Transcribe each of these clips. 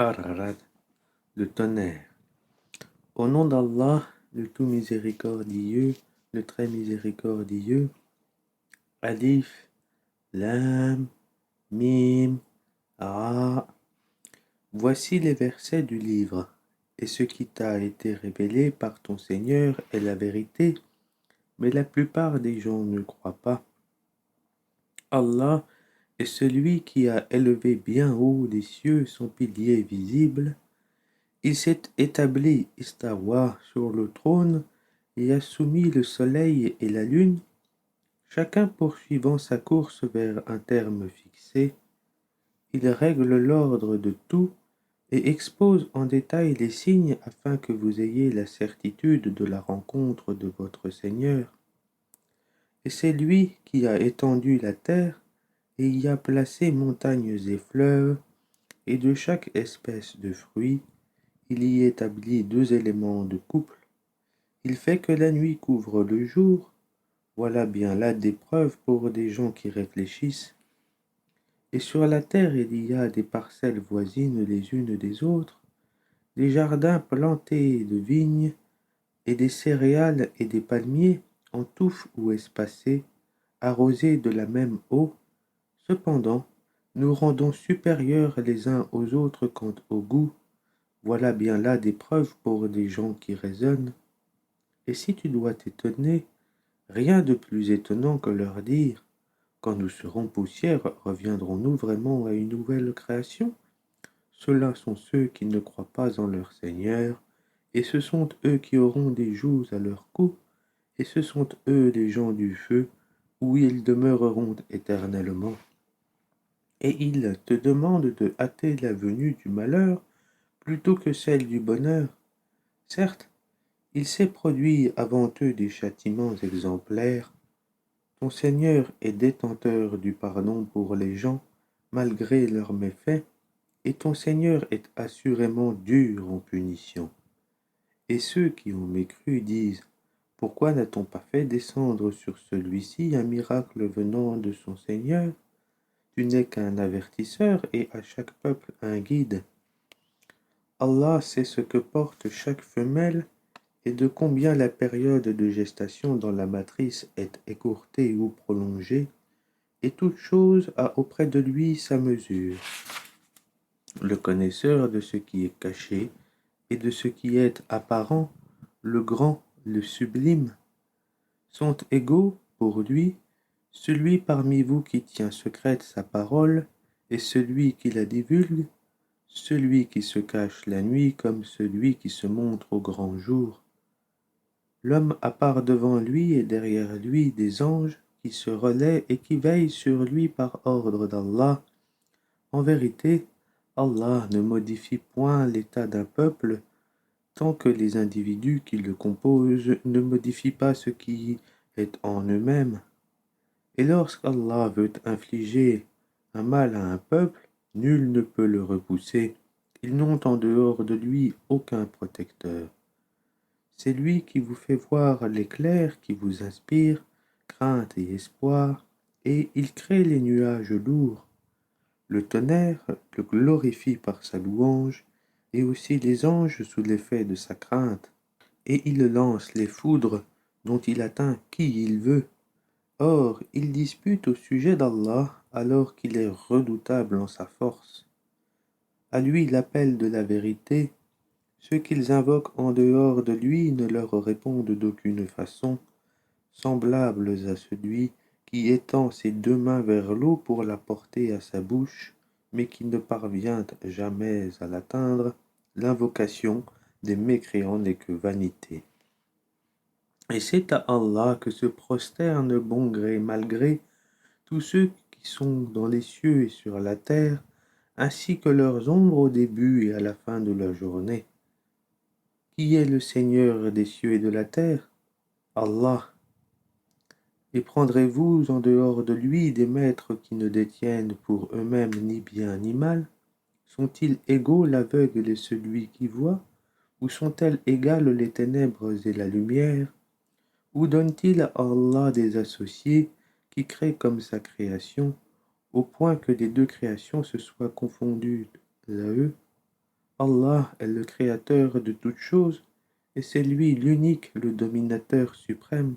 Ar-Ra'd, le tonnerre. Au nom d'Allah, le tout miséricordieux, le très miséricordieux. Alif, Lam, Mim, Ra. Voici les versets du livre. Et ce qui t'a été révélé par ton Seigneur est la vérité, mais la plupart des gens ne croient pas. Allah est celui qui a élevé bien haut des cieux son pilier visible. Il s'est établi istawa sur le trône et a soumis le soleil et la lune, chacun poursuivant sa course vers un terme fixé. Il règle l'ordre de tout et expose en détail les signes afin que vous ayez la certitude de la rencontre de votre Seigneur. Et c'est lui qui a étendu la terre et y a placé montagnes et fleuves, et de chaque espèce de fruit, il y établit 2 éléments de couple. Il fait que la nuit couvre le jour. Voilà bien là des preuves pour des gens qui réfléchissent. Et sur la terre il y a des parcelles voisines les unes des autres, des jardins plantés de vignes, et des céréales et des palmiers en touffes ou espacés, arrosés de la même eau. Cependant, nous rendons supérieurs les uns aux autres quant au goût. Voilà bien là des preuves pour des gens qui raisonnent. Et si tu dois t'étonner, rien de plus étonnant que leur dire: quand nous serons poussière, reviendrons-nous vraiment à une nouvelle création? Ceux-là sont ceux qui ne croient pas en leur Seigneur, et ce sont eux qui auront des jougs à leur cou, et ce sont eux les gens du feu, où ils demeureront éternellement. Et ils te demandent de hâter la venue du malheur plutôt que celle du bonheur. Certes, il s'est produit avant eux des châtiments exemplaires. Ton Seigneur est détenteur du pardon pour les gens, malgré leurs méfaits, et ton Seigneur est assurément dur en punition. Et ceux qui ont mécru disent: pourquoi n'a-t-on pas fait descendre sur celui-ci un miracle venant de son Seigneur? Tu n'es qu'un avertisseur et à chaque peuple un guide. Allah sait ce que porte chaque femelle et de combien la période de gestation dans la matrice est écourtée ou prolongée, et toute chose a auprès de lui sa mesure. Le connaisseur de ce qui est caché et de ce qui est apparent, le grand, le sublime, sont égaux pour lui, celui parmi vous qui tient secrète sa parole et celui qui la divulgue, celui qui se cache la nuit comme celui qui se montre au grand jour. L'homme a part devant lui et derrière lui des anges qui se relaient et qui veillent sur lui par ordre d'Allah. En vérité, Allah ne modifie point l'état d'un peuple tant que les individus qui le composent ne modifient pas ce qui est en eux-mêmes. Et lorsqu'Allah veut infliger un mal à un peuple, nul ne peut le repousser. Ils n'ont en dehors de lui aucun protecteur. C'est lui qui vous fait voir l'éclair qui vous inspire crainte et espoir, et il crée les nuages lourds. Le tonnerre le glorifie par sa louange, et aussi les anges sous l'effet de sa crainte. Et il lance les foudres dont il atteint qui il veut. Or, il dispute au sujet d'Allah alors qu'il est redoutable en sa force. À lui l'appel de la vérité. Ceux qu'ils invoquent en dehors de lui ne leur répondent d'aucune façon, semblables à celui qui étend ses 2 mains vers l'eau pour la porter à sa bouche, mais qui ne parvient jamais à l'atteindre. L'invocation des mécréants n'est que vanité. Et c'est à Allah que se prosternent bon gré mal gré tous ceux qui sont dans les cieux et sur la terre, ainsi que leurs ombres au début et à la fin de la journée. Qui est le Seigneur des cieux et de la terre? Allah. Et prendrez-vous en dehors de lui des maîtres qui ne détiennent pour eux-mêmes ni bien ni mal? Sont-ils égaux l'aveugle et celui qui voit? Ou sont-elles égales les ténèbres et la lumière? Ou donne-t-il à Allah des associés qui créent comme sa création, au point que les 2 créations se soient confondues à eux? Allah est le créateur de toutes choses, et c'est lui l'unique, le dominateur suprême.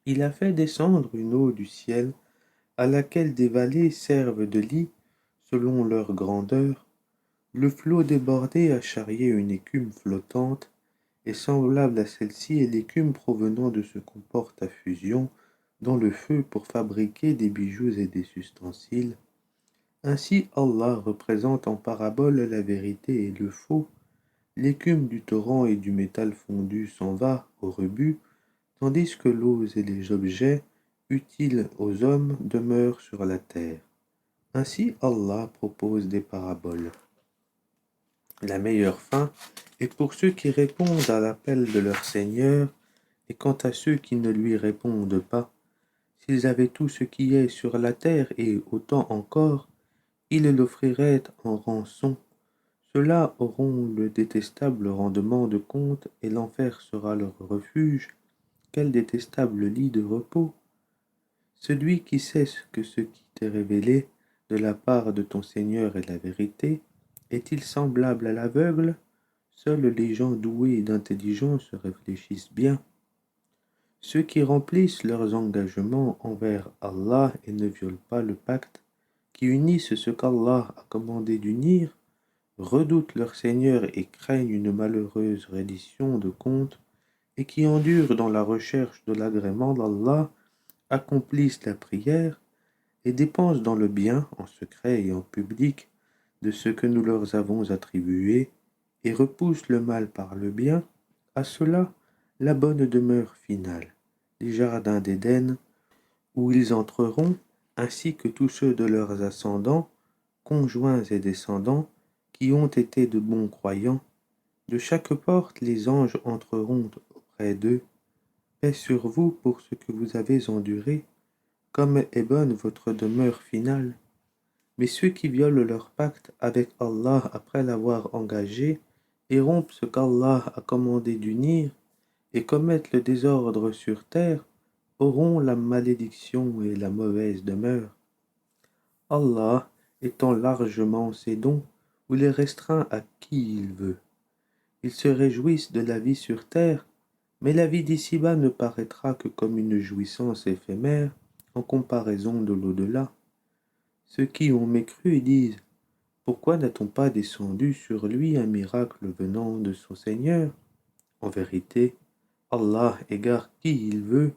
Il a fait descendre une eau du ciel, à laquelle des vallées servent de lit, selon leur grandeur. Le flot débordé a charrié une écume flottante, et semblable à celle-ci est l'écume provenant de ce qu'on porte à fusion dans le feu pour fabriquer des bijoux et des ustensiles. Ainsi Allah représente en parabole la vérité et le faux. L'écume du torrent et du métal fondu s'en va au rebut, tandis que l'eau et les objets utiles aux hommes demeurent sur la terre. Ainsi Allah propose des paraboles. La meilleure fin est pour ceux qui répondent à l'appel de leur Seigneur, et quant à ceux qui ne lui répondent pas, s'ils avaient tout ce qui est sur la terre et autant encore, ils l'offriraient en rançon. Ceux-là auront le détestable rendement de compte, et l'enfer sera leur refuge. Quel détestable lit de repos! Celui qui sait que ce qui t'est révélé de la part de ton Seigneur est la vérité, est-il semblable à l'aveugle? Seuls les gens doués d'intelligence réfléchissent bien. Ceux qui remplissent leurs engagements envers Allah et ne violent pas le pacte, qui unissent ce qu'Allah a commandé d'unir, redoutent leur Seigneur et craignent une malheureuse reddition de compte, et qui endurent dans la recherche de l'agrément d'Allah, accomplissent la prière et dépensent dans le bien, en secret et en public, de ce que nous leur avons attribué, et repoussent le mal par le bien, à cela la bonne demeure finale, les jardins d'Éden, où ils entreront, ainsi que tous ceux de leurs ascendants, conjoints et descendants, qui ont été de bons croyants. De chaque porte les anges entreront auprès d'eux. Paix sur vous pour ce que vous avez enduré, comme est bonne votre demeure finale. Mais ceux qui violent leur pacte avec Allah après l'avoir engagé, et rompent ce qu'Allah a commandé d'unir, et commettent le désordre sur terre, auront la malédiction et la mauvaise demeure. Allah étend largement ses dons, ou les restreint à qui il veut. Ils se réjouissent de la vie sur terre, mais la vie d'ici-bas ne paraîtra que comme une jouissance éphémère en comparaison de l'au-delà. Ceux qui ont mécru disent: pourquoi n'a-t-on pas descendu sur lui un miracle venant de son Seigneur? En vérité, Allah égare qui il veut,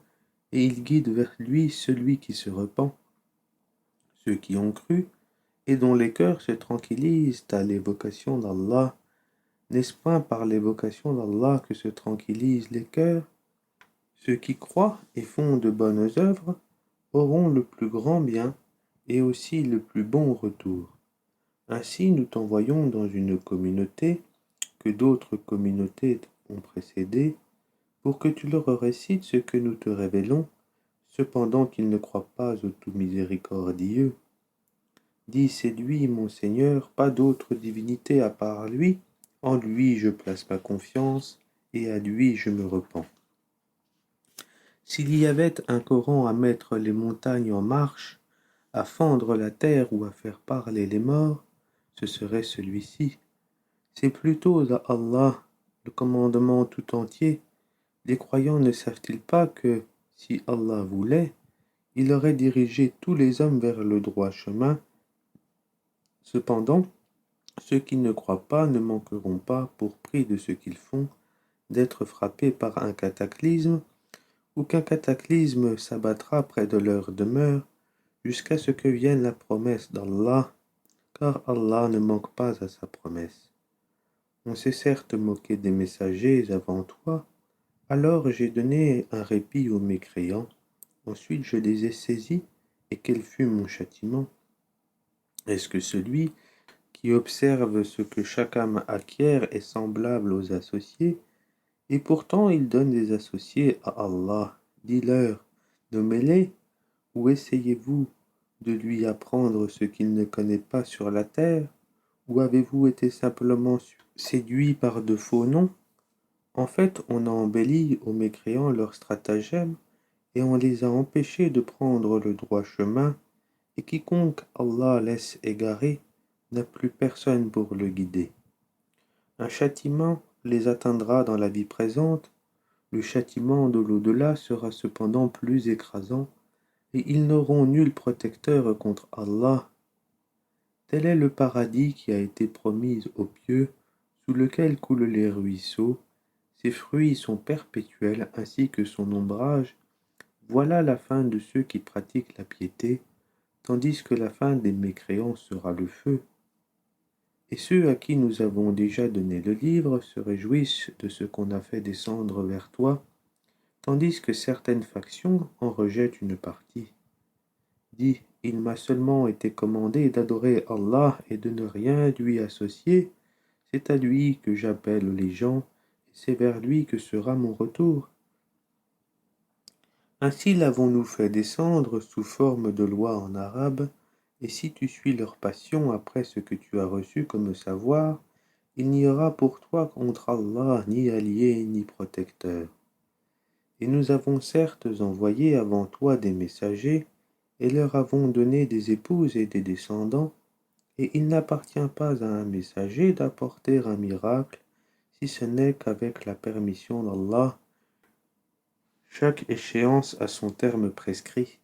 et il guide vers lui celui qui se repent. Ceux qui ont cru, et dont les cœurs se tranquillisent à l'évocation d'Allah, n'est-ce point par l'évocation d'Allah que se tranquillisent les cœurs? Ceux qui croient et font de bonnes œuvres auront le plus grand bien et aussi le plus bon retour. Ainsi nous t'envoyons dans une communauté que d'autres communautés ont précédé, pour que tu leur récites ce que nous te révélons, cependant qu'ils ne croient pas au tout miséricordieux. Dis, c'est lui, mon Seigneur, pas d'autre divinité à part lui, en lui je place ma confiance, et à lui je me repens. S'il y avait un Coran à mettre les montagnes en marche, à fendre la terre ou à faire parler les morts, ce serait celui-ci. C'est plutôt à Allah le commandement tout entier. Les croyants ne savent-ils pas que, si Allah voulait, il aurait dirigé tous les hommes vers le droit chemin? Cependant, ceux qui ne croient pas ne manqueront pas, pour prix de ce qu'ils font, d'être frappés par un cataclysme, ou qu'un cataclysme s'abattra près de leur demeure, jusqu'à ce que vienne la promesse d'Allah, car Allah ne manque pas à sa promesse. On s'est certes moqué des messagers avant toi, alors j'ai donné un répit aux mécréants, ensuite je les ai saisis, et quel fut mon châtiment? Est-ce que celui qui observe ce que chaque âme acquiert est semblable aux associés, et pourtant il donne des associés à Allah? Dis-leur, nommez-les, ou essayez-vous de lui apprendre ce qu'il ne connaît pas sur la terre, ou avez-vous été simplement séduits par de faux noms? En fait, on a embelli aux mécréants leurs stratagèmes, et on les a empêchés de prendre le droit chemin, et quiconque Allah laisse égarer n'a plus personne pour le guider. Un châtiment les atteindra dans la vie présente, le châtiment de l'au-delà sera cependant plus écrasant, et ils n'auront nul protecteur contre Allah. Tel est le paradis qui a été promis aux pieux, sous lequel coulent les ruisseaux. Ses fruits sont perpétuels ainsi que son ombrage. Voilà la fin de ceux qui pratiquent la piété, tandis que la fin des mécréants sera le feu. Et ceux à qui nous avons déjà donné le livre se réjouissent de ce qu'on a fait descendre vers toi, tandis que certaines factions en rejettent une partie. Dis, il m'a seulement été commandé d'adorer Allah et de ne rien lui associer. C'est à lui que j'appelle les gens, et c'est vers lui que sera mon retour. Ainsi l'avons-nous fait descendre sous forme de loi en arabe, et si tu suis leur passion après ce que tu as reçu comme savoir, il n'y aura pour toi contre Allah ni allié ni protecteur. Et nous avons certes envoyé avant toi des messagers, et leur avons donné des épouses et des descendants, et il n'appartient pas à un messager d'apporter un miracle, si ce n'est qu'avec la permission d'Allah. Chaque échéance a son terme prescrit.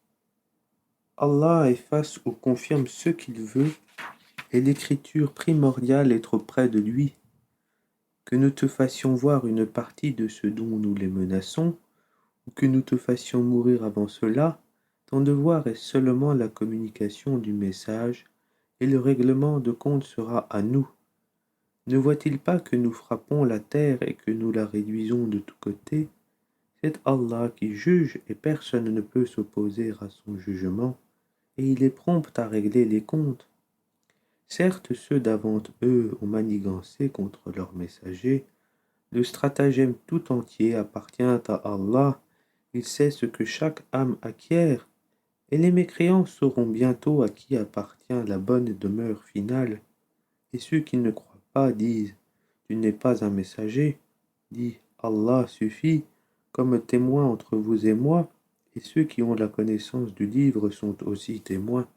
Allah efface ou confirme ce qu'il veut, et l'écriture primordiale est trop près de lui. Que nous te fassions voir une partie de ce dont nous les menaçons, ou que nous te fassions mourir avant cela, ton devoir est seulement la communication du message, et le règlement de compte sera à nous. Ne voit-il pas que nous frappons la terre et que nous la réduisons de tous côtés? C'est Allah qui juge et personne ne peut s'opposer à son jugement, et il est prompt à régler les comptes. Certes, ceux d'avant eux ont manigancé contre leurs messagers. Le stratagème tout entier appartient à Allah. Il sait ce que chaque âme acquiert, et les mécréants sauront bientôt à qui appartient la bonne demeure finale. Et ceux qui ne croient pas disent, tu n'es pas un messager. Dis, Allah suffit comme témoin entre vous et moi, et ceux qui ont la connaissance du livre sont aussi témoins.